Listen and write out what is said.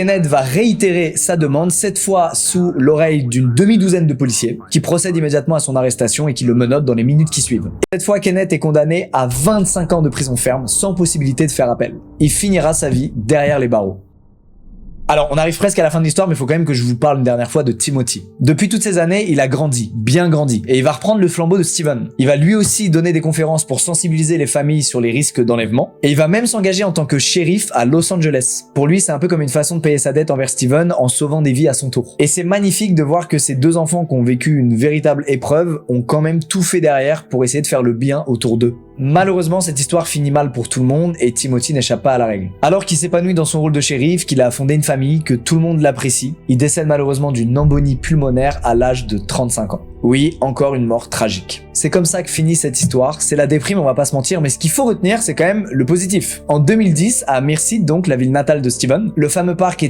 Kenneth va réitérer sa demande, cette fois sous l'oreille d'une demi-douzaine de policiers, qui procèdent immédiatement à son arrestation et qui le menottent dans les minutes qui suivent. Cette fois, Kenneth est condamné à 25 ans de prison ferme, sans possibilité de faire appel. Il finira sa vie derrière les barreaux. Alors, on arrive presque à la fin de l'histoire, mais il faut quand même que je vous parle une dernière fois de Timothy. Depuis toutes ces années, il a grandi, bien grandi, et il va reprendre le flambeau de Steven. Il va lui aussi donner des conférences pour sensibiliser les familles sur les risques d'enlèvement, et il va même s'engager en tant que shérif à Los Angeles. Pour lui, c'est un peu comme une façon de payer sa dette envers Steven en sauvant des vies à son tour. Et c'est magnifique de voir que ces deux enfants qui ont vécu une véritable épreuve ont quand même tout fait derrière pour essayer de faire le bien autour d'eux. Malheureusement, cette histoire finit mal pour tout le monde et Timothy n'échappe pas à la règle. Alors qu'il s'épanouit dans son rôle de shérif, qu'il a fondé une famille, que tout le monde l'apprécie, il décède malheureusement d'une embolie pulmonaire à l'âge de 35 ans. Oui, encore une mort tragique. C'est comme ça que finit cette histoire, c'est la déprime, on va pas se mentir, mais ce qu'il faut retenir, c'est quand même le positif. En 2010, à Merced, donc la ville natale de Steven, le fameux parc est